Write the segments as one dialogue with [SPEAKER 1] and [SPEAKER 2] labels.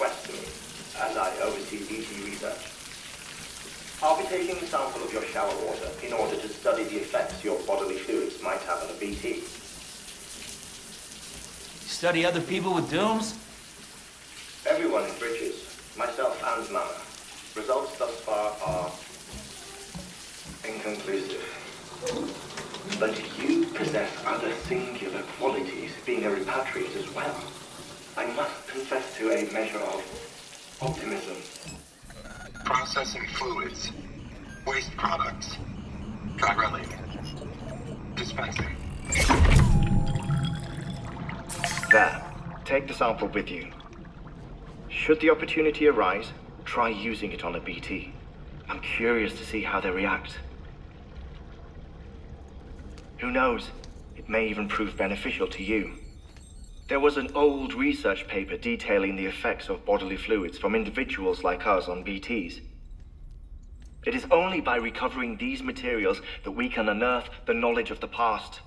[SPEAKER 1] interest me, as I oversee BT research. I'll be taking a sample of your shower water in order to study the effects your bodily fluids might have on a BT.
[SPEAKER 2] Study other people with dooms?
[SPEAKER 1] Everyone in Bridges, myself and Mama. Results thus far are inconclusive. But you possess other singular qualities, being a repatriate as well. I must confess to a measure of optimism.
[SPEAKER 3] Processing fluids, waste products, drilling, dispensing.
[SPEAKER 1] There. Take the sample with you. Should the opportunity arise, try using it on a BT. I'm curious to see how they react. Who knows? It may even prove beneficial to you. There was an old research paper detailing the effects of bodily fluids from individuals like us on BTs. It is only by recovering these materials that we can unearth the knowledge of the past.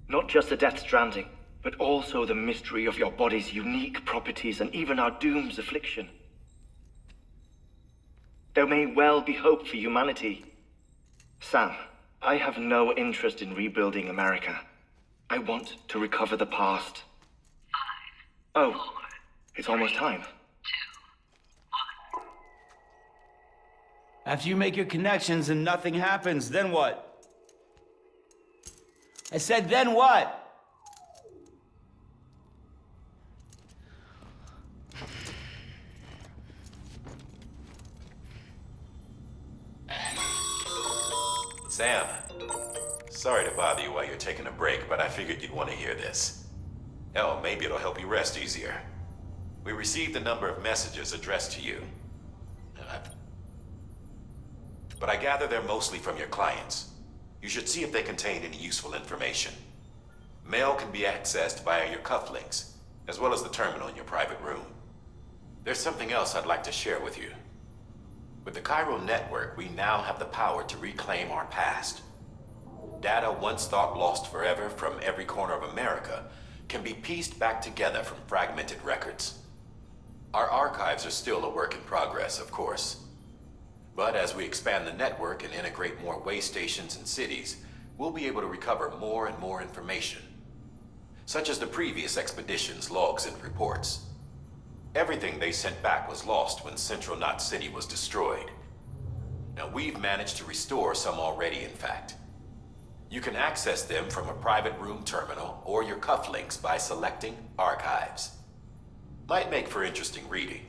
[SPEAKER 1] Not just the death stranding, but also the mystery of your body's unique properties and even our doom's affliction. There may well be hope for humanity. Sam, I have no interest in rebuilding America. I want to recover the past. 5, 4, it's almost time. 2, 1.
[SPEAKER 2] After you make your connections and nothing happens, then what? I said, then what?
[SPEAKER 4] Sam, sorry to bother you while you're taking a break, but I figured you'd want to hear this. Hell, maybe it'll help you rest easier. We received a number of messages addressed to you. But I gather they're mostly from your clients. You should see if they contain any useful information. Mail can be accessed via your cufflinks, as well as the terminal in your private room. There's something else I'd like to share with you. With the Cairo network, we now have the power to reclaim our past. Data once thought lost forever from every corner of America can be pieced back together from fragmented records. Our archives are still a work in progress, of course. But as we expand the network and integrate more way stations and cities, we'll be able to recover more and more information, such as the previous expedition's logs and reports. Everything they sent back was lost when Central Knot City was destroyed. Now we've managed to restore some already, in fact. You can access them from a private room terminal or your cufflinks by selecting Archives. Might make for interesting reading.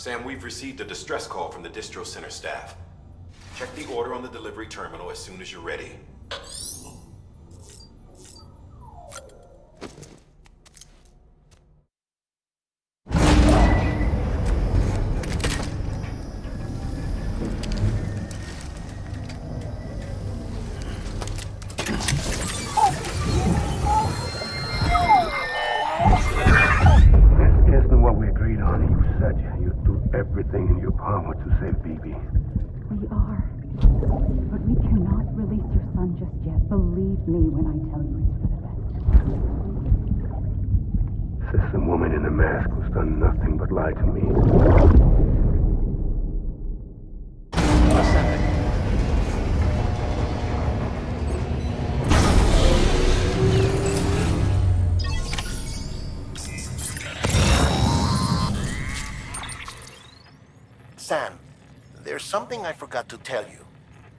[SPEAKER 4] Sam, we've received a distress call from the distro center staff. Check the order on the delivery terminal as soon as you're ready.
[SPEAKER 5] Everything in your power to save BB.
[SPEAKER 6] We are. But we cannot release your son just yet. Believe me when I tell you it's for the best.
[SPEAKER 5] System woman in the mask who's done nothing but lie to me.
[SPEAKER 7] Sam, there's something I forgot to tell you.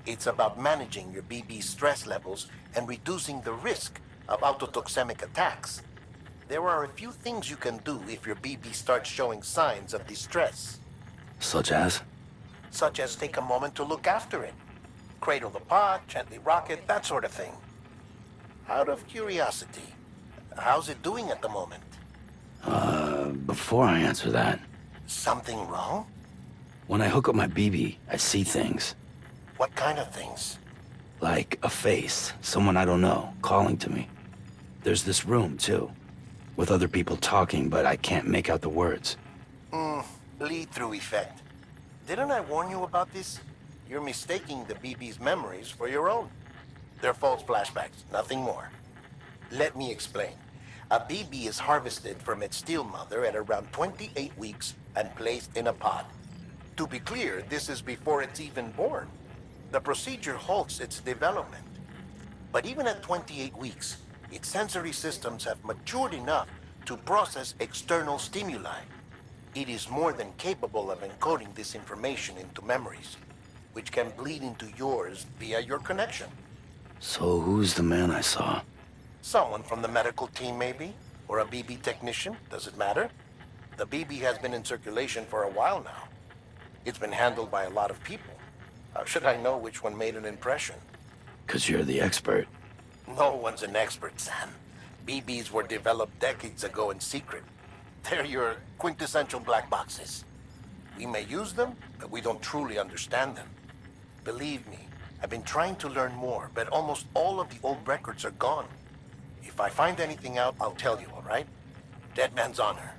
[SPEAKER 7] It's about managing your BB stress levels and reducing the risk of autotoxemic attacks. There are a few things you can do if your BB starts showing signs of distress.
[SPEAKER 5] Such as?
[SPEAKER 7] Such as take a moment to look after it. Cradle the pot, gently rock it, that sort of thing. Out of curiosity, how's it doing at the moment?
[SPEAKER 5] Before I answer that,
[SPEAKER 7] Something wrong?
[SPEAKER 5] when I hook up my BB, I see things.
[SPEAKER 7] What kind of things?
[SPEAKER 5] Like a face, someone I don't know, calling to me. There's this room, too, with other people talking, but I can't make out the words.
[SPEAKER 7] Lead-through effect. Didn't I warn you about this? You're mistaking the BB's memories for your own. They're false flashbacks, nothing more. Let me explain. A BB is harvested from its steel mother at around 28 weeks and placed in a pod. To be clear, this is before it's even born. The procedure halts its development. But even at 28 weeks, its sensory systems have matured enough to process external stimuli. It is more than capable of encoding this information into memories, which can bleed into yours via your connection.
[SPEAKER 5] So who's the man I saw?
[SPEAKER 7] Someone from the medical team, maybe? Or a BB technician, does it matter? The BB has been in circulation for a while now. It's been handled by a lot of people. How should I know which one made an impression?
[SPEAKER 5] 'Cause you're the expert.
[SPEAKER 7] No one's an expert, Sam. BBs were developed decades ago in secret. They're your quintessential black boxes. We may use them, but we don't truly understand them. Believe me, I've been trying to learn more, but almost all of the old records are gone. If I find anything out, I'll tell you, all right? Dead man's honor.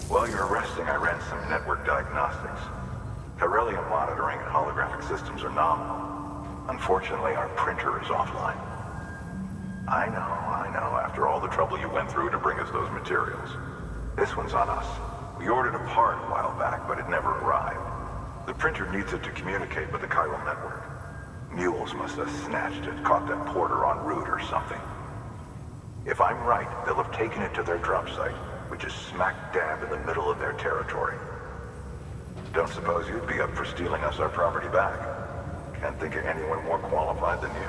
[SPEAKER 8] While you were resting, I ran some network diagnostics. Beryllium monitoring and holographic systems are nominal. Unfortunately, our printer is offline. I know, after all the trouble you went through to bring us those materials. This one's on us. We ordered a part a while back, but it never arrived. The printer needs it to communicate with the chiral network. Mules must have snatched it, caught that porter en route or something. If I'm right, they'll have taken it to their drop site, which is smack dab in the middle of their territory. Don't suppose you'd be up for stealing us our property back? Can't think of anyone more qualified than you.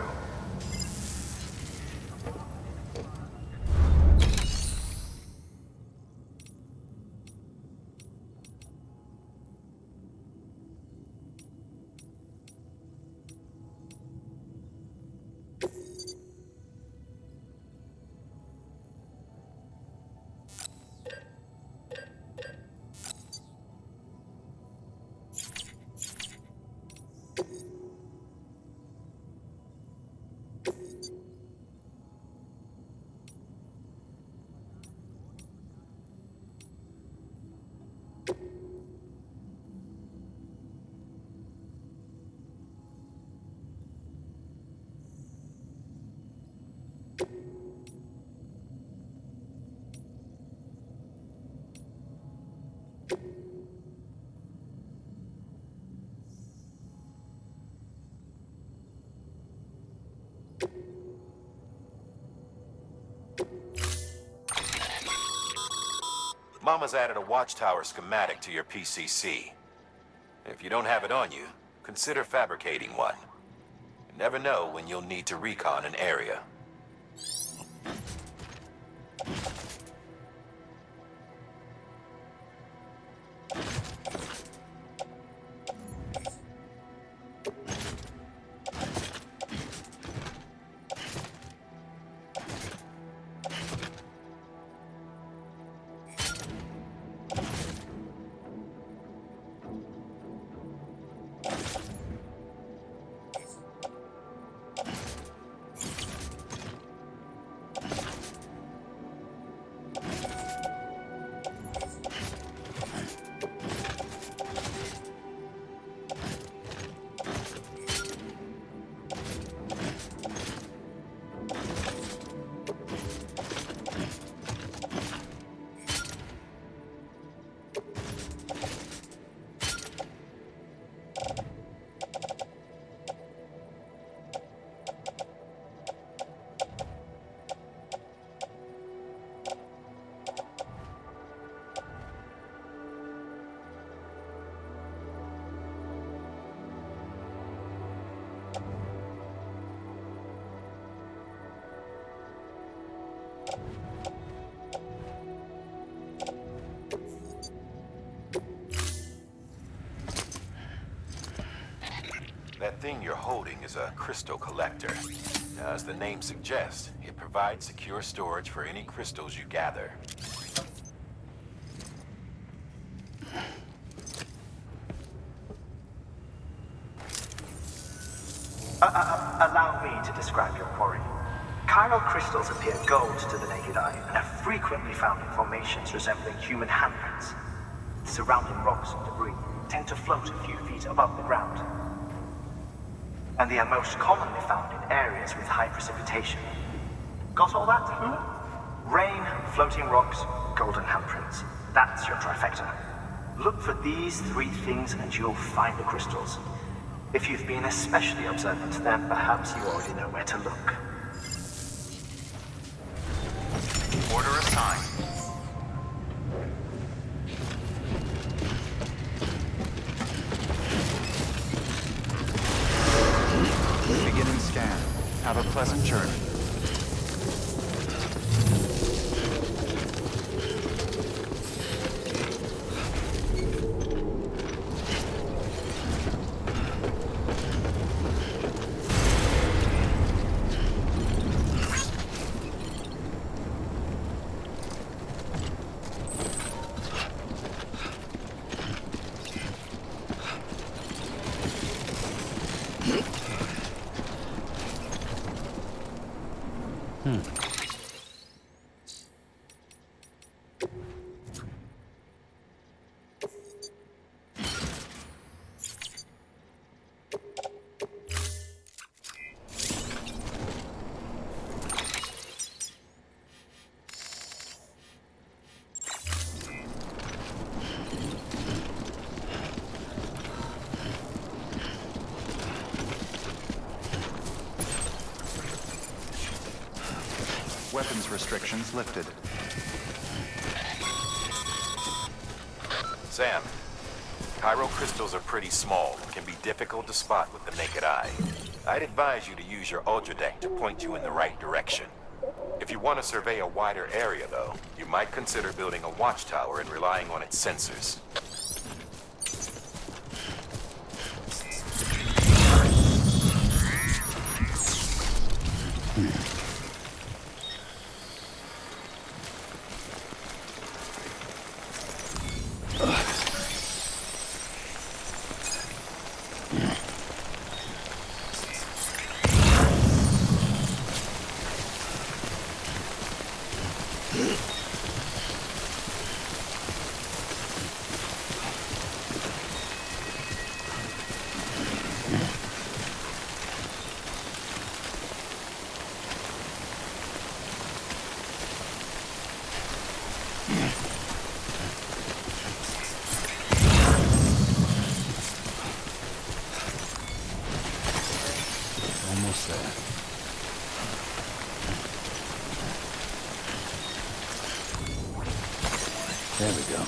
[SPEAKER 4] Mama's added a watchtower schematic to your PCC. If you don't have it on you, consider fabricating one. You never know when you'll need to recon an area. That thing you're holding is a crystal collector. Now, as the name suggests, it provides secure storage for any crystals you gather.
[SPEAKER 9] Allow me to describe your quarry. Chiral crystals appear gold to the naked eye and are frequently found in formations resembling human handprints. Surrounding rocks and debris tend to float a few feet above the ground. And they are most commonly found in areas with high precipitation. Got all that? Rain, floating rocks, golden handprints. That's your trifecta. Look for these three things and you'll find the crystals. If you've been especially observant, then perhaps you already know where to look.
[SPEAKER 10] Order assigned. Beginning scan. Have a pleasant journey. Weapons restrictions lifted.
[SPEAKER 4] Sam, chiral crystals are pretty small and can be difficult to spot with the naked eye. I'd advise you to use your ultra deck to point you in the right direction. If you want to survey a wider area, though, you might consider building a watchtower and relying on its sensors.
[SPEAKER 5] Almost there. There we go.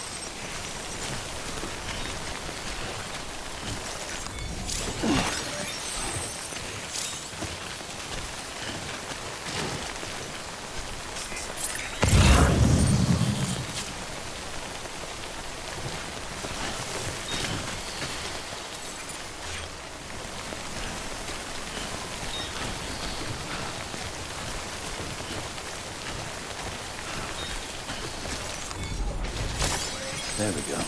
[SPEAKER 5] There we go.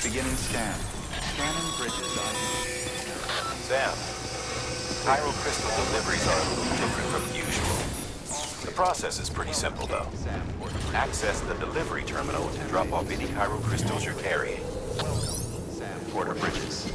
[SPEAKER 10] Beginning scan. Scanning bridges.
[SPEAKER 4] Sam, chiral crystal deliveries are a little different from usual. The process is pretty simple, though. Access the delivery terminal to drop off any chiral crystals you're carrying.
[SPEAKER 10] Order bridges.